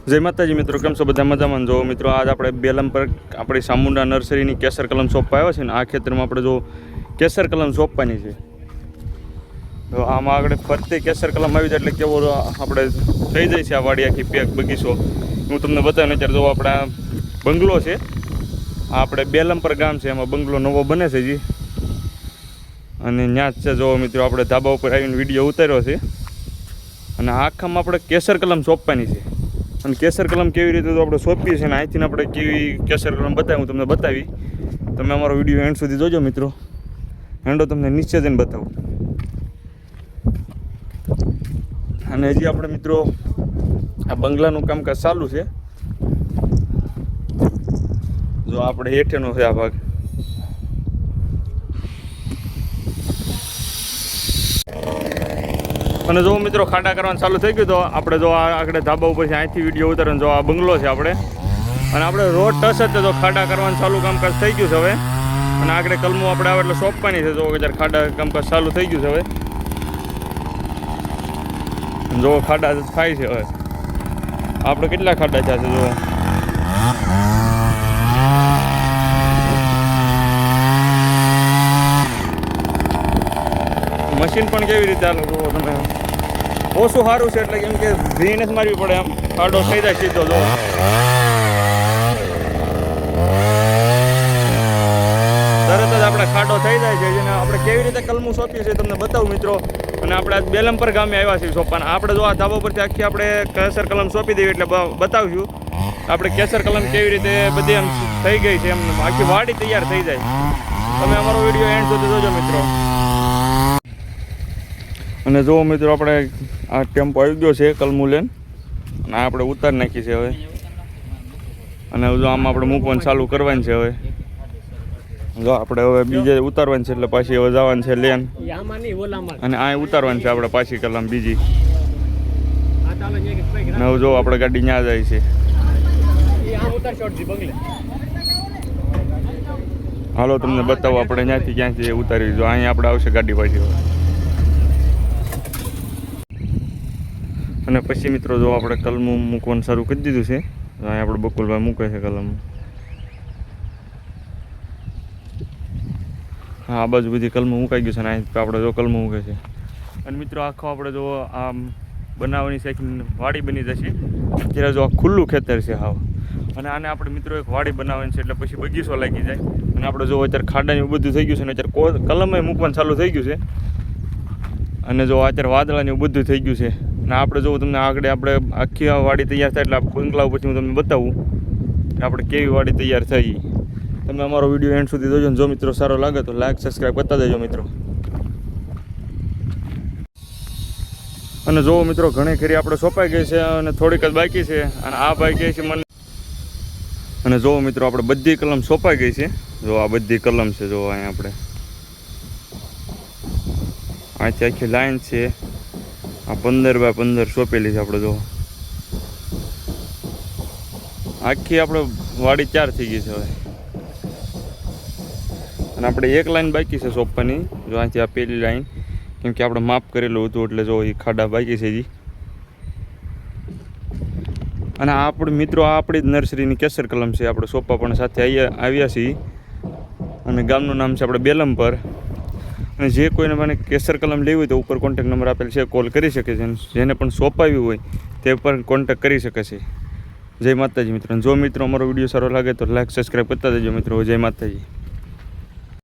જય માતાજી મિત્રો, કેમ છો બધા મજામાં? જો મિત્રો આજ આપણે બેલમ પર આપણી ચામુંડા નર્સરીની કેસર કલમ સોંપવા આવ્યા છે ને આ ખેતરમાં આપણે જો કેસર કલમ સોંપવાની છે. તો આમાં આગળ ફરતી કેસર કલમ આવી જાય એટલે કેવો આપણે થઈ જાય છે આ વાડી આખી પેક બગીચો. હું તમને બતાવીને અત્યારે જો આપણા બંગલો છે, આ આપણે બેલમ પર ગામ છે, એમાં બંગલો નવો બને છે જી. અને ત્યાં જ છે જો મિત્રો આપણે ધાબા ઉપર આવીને વિડીયો ઉતાર્યો છે. અને આખામાં આપણે કેસર કલમ સોંપવાની છે. અને કેસર કલમ કેવી રીતે તો આપણે સોંપીએ છીએ ને અહીંથી આપણે કેવી કેસર કલમ હું તમને બતાવી. તમે અમારો વિડીયો એન્ડ સુધી જોજો મિત્રો, એન્ડો તમને નીચે જઈને બતાવું. અને હજી આપણે મિત્રો આ બંગલાનું કામકાજ ચાલુ છે. જો આપણે હેઠેનો છે આ ભાગ. અને જો મિત્રો ખાડા કરવાનું ચાલુ થઈ ગયું તો આપણે જો આ આગળ ધાબા ઉપર છે અહીંથી વિડીયો ઉતારવાનો. જો આ બંગલો છે આપણે, અને આપણે રોડ ટચ જ તો ખાડા કરવાનું ચાલુ કામકાજ થઈ ગયું છે હવે. અને આગળ કલમો આપણે આવે એટલે સોંપવાની છે. જો જ્યારે ખાડા કામકાજ ચાલુ થઈ ગયું છે હવે. જો ખાડા થાય છે હવે. આપણે કેટલા ખાડા થયા છે જો. મશીન પણ કેવી રીતે હાલે જુઓ તમે. ઓછું સારું છે એટલે કેમ કે ભીને જ મારવી પડે, એમ ખાડો થઈ જાય સીધો. જો તરત જ આપણે ખાડો થઈ જાય છે. જેને આપણે કેવી રીતે કલમું સોંપીએ છીએ તમને બતાવું મિત્રો. અને આપણે આજ બેલમપર ગામે આવ્યા છીએ સોંપવાના. આપણે જો આ ધાબા પરથી આખી આપણે કેસર કલમ સોંપી દેવી એટલે બતાવશું આપણે કેસર કલમ કેવી રીતે બધી એમ થઈ ગઈ છે, એમ આખી વાડી તૈયાર થઈ જાય. તમે અમારો વિડીયો એન્ડ સુધી જોજો મિત્રો. અને જો મિત્રો આપણે આ ટેમ્પો આવી ગયો છે કલમું લઈને, અને આપણે ઉતારી નાખી છે હવે. અને જો આમાં આપણે મૂકવાનું ચાલુ કરવાની છે હવે. જો આપણે હવે બીજે ઉતારવાની છે એટલે પાછી હવે જવાની છે લેન, અને આ ઉતારવાની છે આપણે પાછી કલમ બીજી. અને હવે જો આપણે ગાડી ત્યાં જાય છે. હાલો તમને બતાવો આપણે ત્યાંથી ક્યાંથી ઉતારી. જો અહીંયા આપણે આવશે ગાડી પાછી હવે. અને પછી મિત્રો જો આપણે કલમું મૂકવાનું શરૂ કરી દીધું છે. અહીંયા આપણે બકુલભાઈ મૂકે છે કલમ. હા, આ બાજુ બધી કલમું મુકાઈ ગયું છે, અને અહીં આપણે જો કલમું મૂકે છે. અને મિત્રો આખો આપણે જો આમ બનાવવાની છે વાડી બની જશે. અત્યારે જો આ ખુલ્લું ખેતર છે હાવ. અને આને આપણે મિત્રો એક વાડી બનાવવાની છે એટલે પછી બગીચો લાગી જાય. અને આપણે જો અત્યારે ખાડાની બધું થઈ ગયું છે, ને અત્યારે કલમે મૂકવાનું ચાલુ થઈ ગયું છે. અને જો અત્યારે વાદળાની બધું થઈ ગયું છે. અને આપણે જો તમને આગળ આપણે આખી વાડી તૈયાર થાય એટલે બંગલા પછી હું તમને બતાવું કે આપણે કેવી વાડી તૈયાર થઈ. તમે અમારો વિડીયો એન્ડ સુધી જોજો. જો મિત્રો સારો લાગે તો લાઈક સબસ્ક્રાઈબ કરતા દેજો મિત્રો. અને જો મિત્રો ઘણી ખરી આપણે સોંપાઈ ગઈ છે અને થોડીક જ બાકી છે. અને આ ભાઈ કહે છે મને. અને જો મિત્રો આપણે બધી કલમ સોંપાઈ ગઈ છે. જો આ બધી કલમ છે. જો અહીંયા આપણે અહીંથી આખી લાઈન છે. આ 15x15 સોંપેલી છે આપણે. જો આખી આપણે વાડી 4 થઈ ગઈ છે હવે. અને આપણે એક લાઈન બાકી છે સોંપવાની. જો અહીંથી આ પહેલી લાઈન, કેમ કે આપણે માપ કરેલું હતું એટલે જો એ ખાડા બાકી છે જી. અને આપણે મિત્રો આ આપણી જ નર્સરીની કેસર કલમ છે. આપણે સોંપવા પણ સાથે આવ્યા છીએ. અને ગામનું નામ છે આપણે બેલમપર. અને જે કોઈને મને કેસર કલમ લેવી હોય તો ઉપર કોન્ટેક નંબર આપેલ છે, કોલ કરી શકે છે. જેને પણ સોંપાવી હોય તે પર કોન્ટેક કરી શકે છે. જય માતાજી મિત્રો. જો મિત્રો અમારો વિડીયો સારો લાગે તો લાઈક સબસ્ક્રાઈબ કરતા દેજો મિત્રો. જય માતાજી.